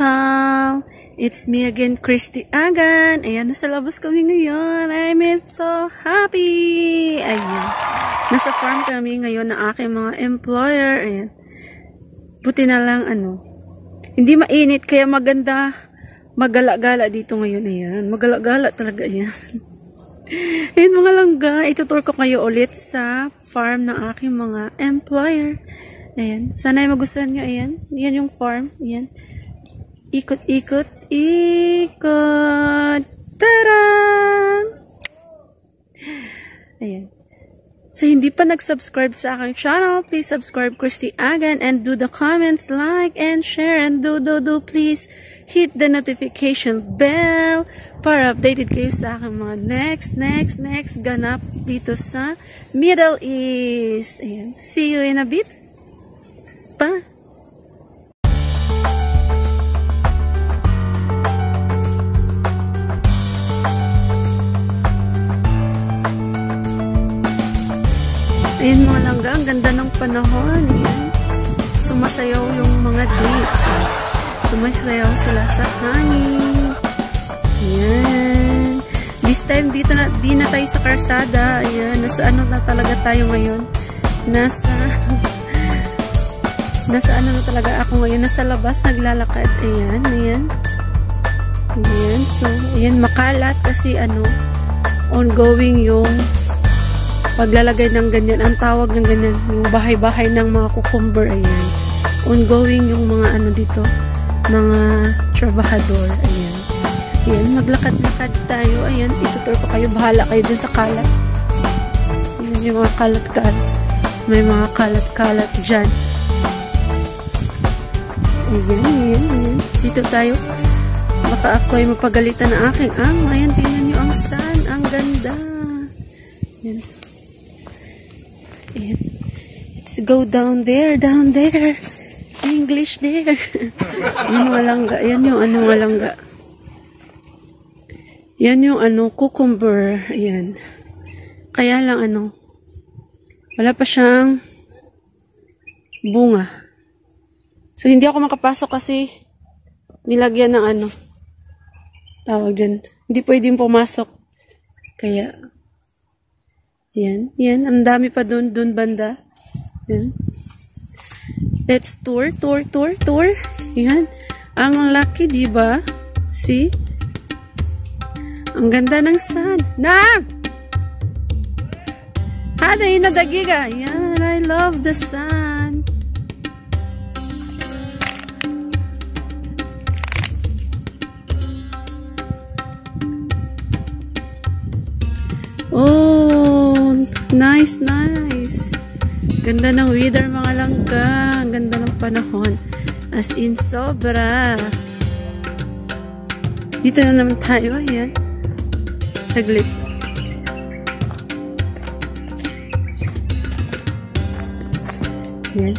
welcome! It's me again, Christy Agan. Ayan, nasa labas kami ngayon. I'm so happy! Ayan. Nasa farm kami ngayon ng aking mga employer. Ayan. Buti na lang, hindi mainit, kaya maganda. Magala-gala dito ngayon. Ayan. Magala-gala talaga yan. Ayan mga langga. Itutur ko kayo ulit sa farm ng aking mga employer. Ayan. Sana ay magustuhan nyo. Ayan. Yan yung farm. Ayan. Ikot, ikot, ikot. Tarang! Ayan. So, hindi pa nag-subscribe sa aking channel, please subscribe Christy Agan and do the comments, like, and share. And do, please hit the notification bell para updated kayo sa aking mga next ganap dito sa Middle East. Ayan. See you in a bit. Pa. Ayan mga langga, ang ganda ng panahon. Ayan. Sumasayaw yung mga dates. Sumasayaw sila sa hangin. Ayan. This time, di na tayo sa karsada. Ayan. Nasa ano na talaga tayo ngayon? Nasa ano na talaga ako ngayon? Nasa labas, naglalakad. Ayan, ayan. Ayan. So, ayan, makalat kasi ongoing yung paglalagay ng ganyan. Ang tawag ng ganyan, yung bahay-bahay ng mga cucumber. Ayan. Ongoing yung mga dito, mga trabahador. Ayan. Ayan, maglakad-lakad tayo. Ayan, itutur ko kayo. Bahala kayo dun sa kalat. Ayan, yung mga kalat-kalat. May mga kalat-kalat dyan. Ayan, ayan, ayan. Dito tayo. Baka ako ay mapagalitan ng aking Ayan, tingnan nyo ang sun. Ang ganda. Ayan. Ayan. Let's go down there. English there. Yan walangga. Yan yung walangga. Yan yung cucumber. Ayan. Kaya lang wala pa siyang bunga. So, hindi ako makapasok kasi nilagyan ng tawag dyan. Hindi pwedeng pumasok. Kaya, yan. Ang dami pa dun banda. Yan. Let's tour. Yan. Ang laki, diba? See? Ang ganda ng sun. Hada, inadagiga. Yan. I love the sun. Oh, nice. Ganda ng weather mga langga. Ang ganda ng panahon. As in, sobra. Dito na naman tayo. Ayan. Saglit. Yan.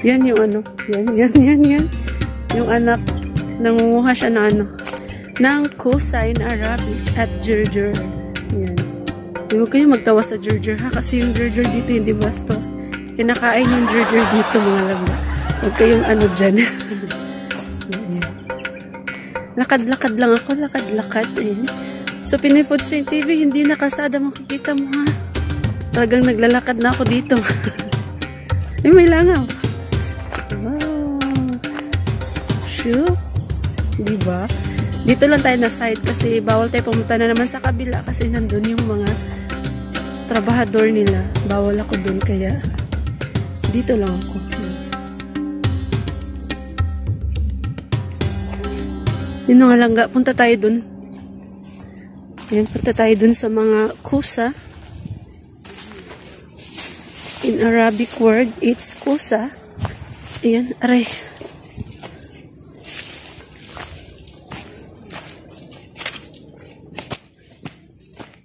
Yan yung Yan. Yung anak. Nangunguha siya ng kusay na Arabic at Gerger. Yan. Huwag kayo magtawa sa Gerger ha, kasi yung Gerger dito hindi bastos. Kinakain yung Gerger dito mga langga. Huwag kayong dyan. Lakad-lakad lang ako, lakad-lakad. Ayan. So, Pinoy Food Stream TV, hindi na kalsada makikita mo ha. Talagang naglalakad na ako dito. May langaw. Wow. Shoo. Diba? Dito lang tayo na side kasi bawal tayo pumunta na naman sa kabila kasi nandun yung mga trabahador nila. Bawal ako dun kaya dito lang ako. Yun nga langga. Punta tayo dun. Ayan, punta tayo dun sa mga kusa. In Arabic word, it's kusa. Ayan, aray.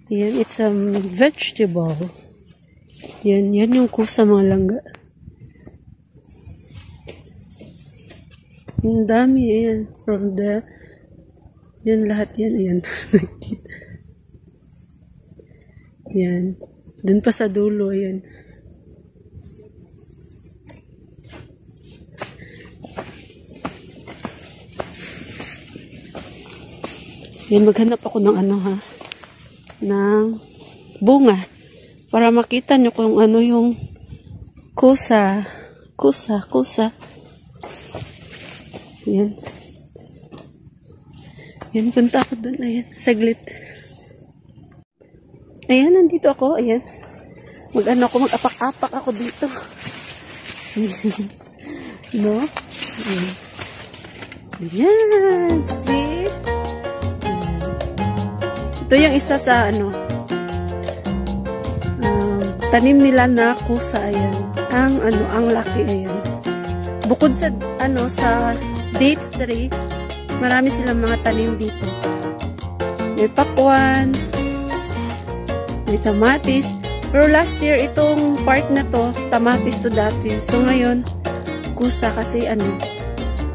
Yan, it's a vegetable. Yan yung kusa mga langga. Yung dami, ayan. From the, yan lahat yan, ayan. Yan. Dun pa sa dulo, ayan. Yan, maghanap ako ng ano ha, ng bunga para makita nyo kung ano yung kusa. Yan. Yan, punta ako dun. Ayan, saglit. Ayan, nandito ako. Ayan. Mag-apak-apak ako dito. No? Ayan. Ayan. See? Ito yung isa sa tanim nila na kusa. Ayan. Ang laki. Ayan. Bukod sa sa dates tree, marami silang mga tanim dito. May pakwan, may tamatis. Pero last year, itong part na to, tamatis to dati. So ngayon, kusa kasi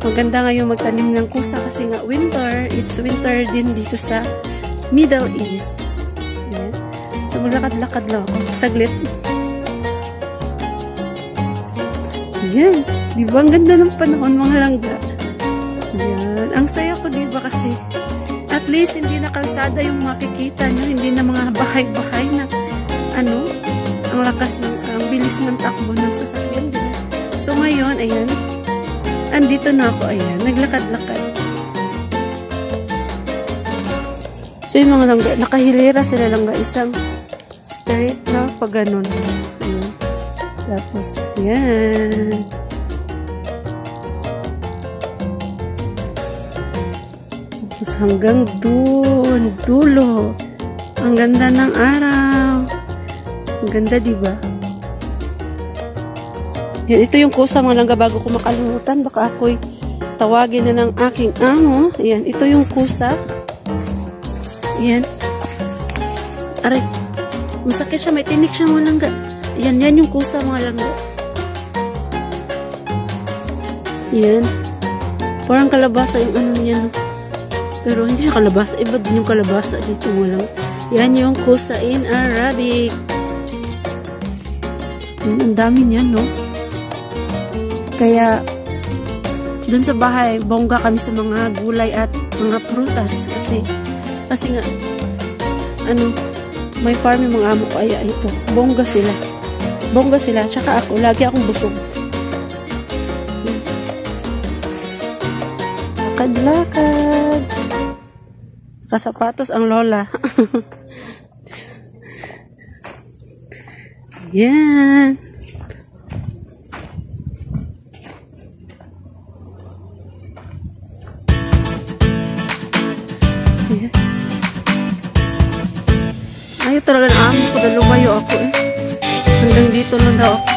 maganda ngayon magtanim ng kusa kasi nga winter. It's winter din dito sa Middle East. Ayan. So maglakad-lakad lang ako. Saglit. Ayan. Diba? Ang ganda ng panahon, mga langga. Ayan. Ang saya ko, diba? Kasi at least hindi na kalsada yung makikita nyo. Hindi na mga bahay-bahay na ang lakas ang bilis ng takbo ng sasakyan. Diba? So ngayon, ayan. Andito na ako, ayan. Naglakad-lakad. So yung mga langga, nakahilera sila langga. Isang straight na pag ganun. Ayan. Tapos, yan. Tapos hanggang dulo. Ang ganda ng araw. Ang ganda, diba? Yan, ito yung kusa mga langga bago ko makalimutan. Baka ako'y tawagin na ng aking amo. Yan, ito yung kusa. Yan. Aray. Masakit siya. May tinik siya mga langga. Yan yung kusa mga langga. Yan. Parang kalabasa yung niya. No? Pero hindi siya kalabasa. Iba din yung kalabasa dito mga langga. Yan yung kusa in Arabic. Yan, ang dami niyan, no? Kaya, dun sa bahay, bongga kami sa mga gulay at mga prutas. Kasi nga, may farm yung mga amo ko. Ay, ito. Bongga sila. Tsaka ako, lagi akong busog. Lakad-lakad. Kasapatos ang lola. Yan. Ayan. Ayaw talaga na amo ko na lumayo ako eh. Hanggang dito lang daw ako.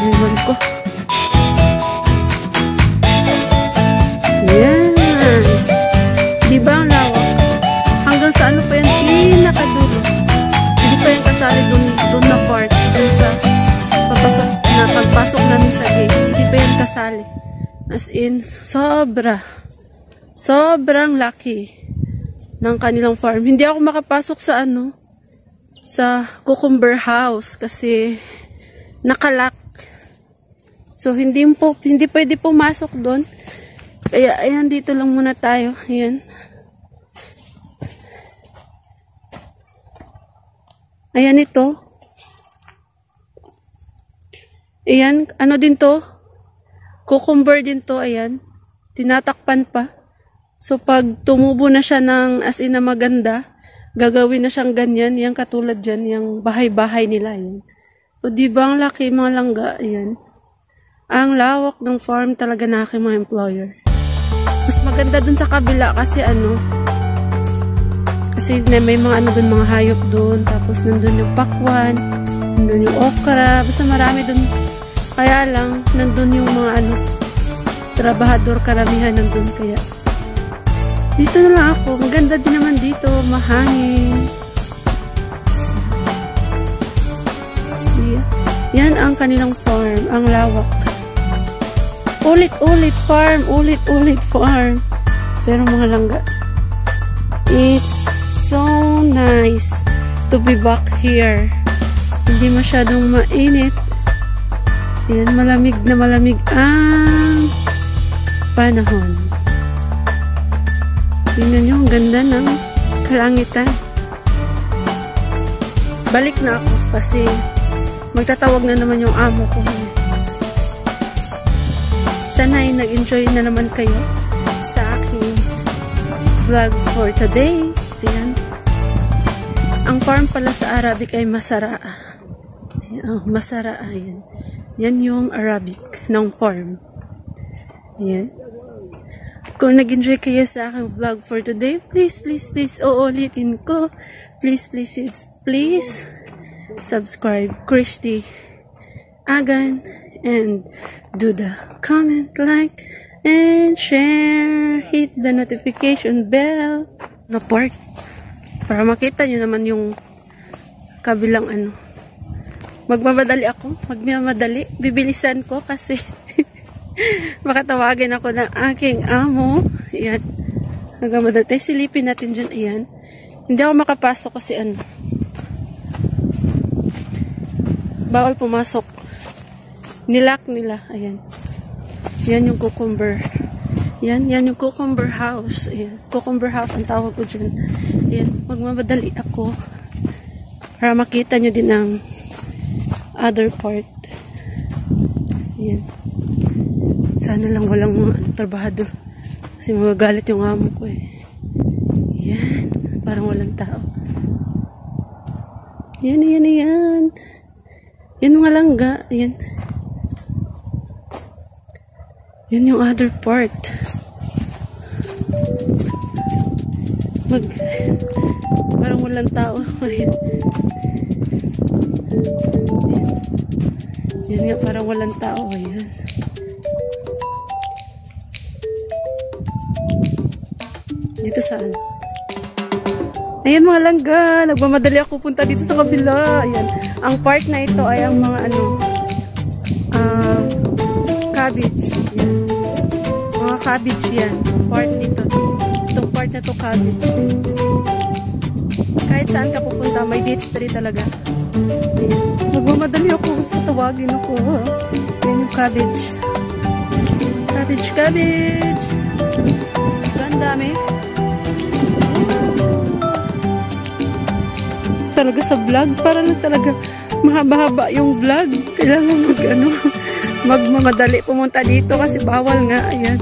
Ewan ko. Ayan. Diba ang lawak? Hanggang sa pa yan? Pinakadulo. Hindi pa yan kasali dun na part. Dun sa pagpasok namin sa gate. Hindi pa yan kasali. As in, sobrang laki ng kanilang farm. Hindi ako makapasok sa sa cucumber house kasi nakalak. So, hindi pwede pumasok doon. Kaya, ayan, dito lang muna tayo. Ayan. Ayan ito. Ayan, din to? Cucumber din to, ayan. Tinatakpan pa. So, pag tumubo na siya ng as in na maganda, gagawin na siyang ganyan. Yan, katulad dyan, yung bahay-bahay nila. Ayan. So, diba ang laki mga langga? Ayan. Ang lawak ng farm talaga na aking mga employer. Mas maganda dun sa kabila kasi kasi may mga dun, mga hayop dun. Tapos nandun yung pakwan, nandun yung okra. Basta marami dun. Kaya lang, nandun yung mga trabahador karamihan nandun. Kaya, dito na lang ako. Maganda din naman dito. Mahangin. Yan ang kanilang farm. Ang lawak. Ulit-ulit farm. Ulit-ulit farm. Pero mga langga, it's so nice to be back here. Hindi masyadong mainit. Yan, malamig na malamig ang panahon. Tingnan nyo, ang ganda ng kalangitan. Balik na ako kasi magtatawag na naman yung amo ko. Sana ay nag-enjoy na naman kayo sa aking vlog for today. Ayan. Ang farm pala sa Arabic ay Masara. Masara, ayan. Yan yung Arabic ng farm. Ayan. Kung nag-enjoy kayo sa aking vlog for today, please, uulitin ko. Please, subscribe Christy Agan and do the comment, like, and share. Hit the notification bell na part para makita nyo naman yung kabilang ano. Magmamadali ako. Bibilisan ko kasi makatawagin ako ng aking amo. Ayan. Magmamadali tayo. Silipin natin dyan. Ayan. Hindi ako makapasok kasi ano. Bawal pumasok. Nilock nila. Ayan. Yan yung cucumber. Yan yung cucumber house. Ayan. Cucumber house ang tawag ko dyan. Ayan. Magmamadali ako para makita nyo din ang other part. Ayan. Sana lang walang mga trabahador. Kasi magagalit yung amo ko eh. Ayan. Parang walang tao. Ayan. Yan mga langga. Ayan. Yan yung other part. Parang walang tao. Ayan. Yan nga, parang walang tao. Ayan. Dito saan? Ayan mga langga. Nagmamadali ako punta dito sa kabila. Ayan. Ang part na ito ay ang mga cabbage. Ayan. Mga cabbage yan. Part nito. Itong part na to cabbage. Kahit saan ka pupunta, may ditch tree talaga. Ayan. Nagmamadali ako. Basta tawagin ako. Ayan yung cabbage. Cabbage. Ang dami. Talaga sa vlog. Para lang talaga mahaba-haba yung vlog. Kailangan magmamadali pumunta dito kasi bawal nga. Ayan.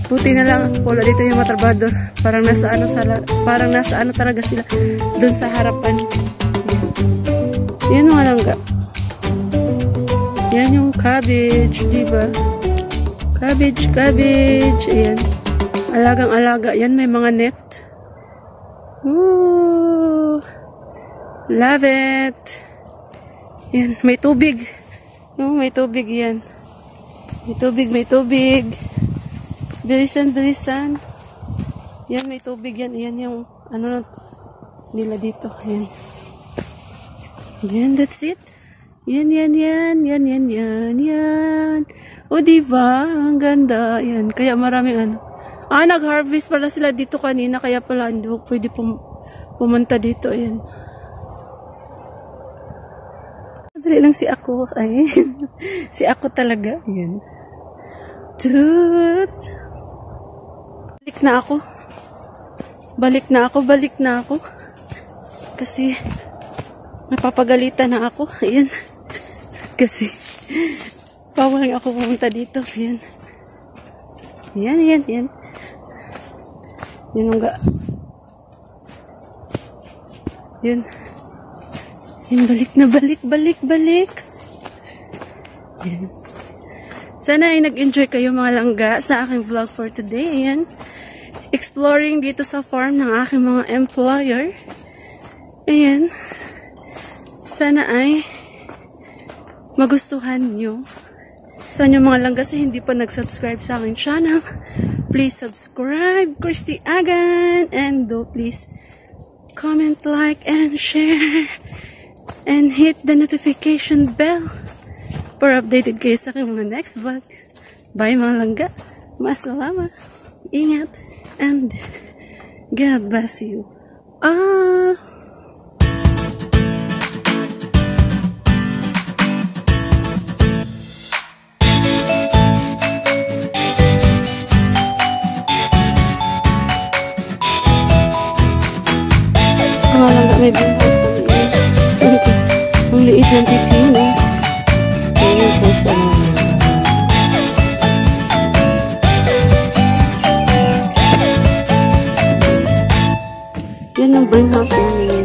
Buti na lang wala dito yung mga trabador. Parang nasa ano talaga sila doon sa harapan. Yan mga langga. Yan yung cabbage, diba? Cabbage. Ayan. Alagang-alaga. Yan, may mga net. Ooh. Love it. Yan, may tubig. No, may tubig yan. May tubig. Bilisan. Yan, may tubig yan. Yan yung, nila dito. Yan. Yan, that's it. Yan. O, diba? Ang ganda. Yan, kaya maraming nag-harvest pala sila dito kanina. Kaya pala, hindi mo pwede pumunta dito. Yan. Dali lang si ako. Ay, si ako talaga. Yan. Balik na ako. Kasi, napapagalitan na ako. Ayan. Kasi, bawal lang ako pumunta dito. Ayan. Yan. Yan nga. Yan. Yan, balik. Yan. Sana ay nag-enjoy kayo mga langga sa aking vlog for today. Ayan. Exploring dito sa farm ng aking mga employer. Ayan. Sana ay magustuhan nyo. Sa inyo mga langga sa hindi pa nag-subscribe sa aking channel, please subscribe, Christy Agan, and please comment, like, and share, and hit the notification bell para updated kayo sa aking mga next vlog. Bye mga langga. Masalama. Ingat. And God bless you. nga lang may greenhouse kami. Ang liit ng pipino. Ayan po sa yan ang greenhouse namin.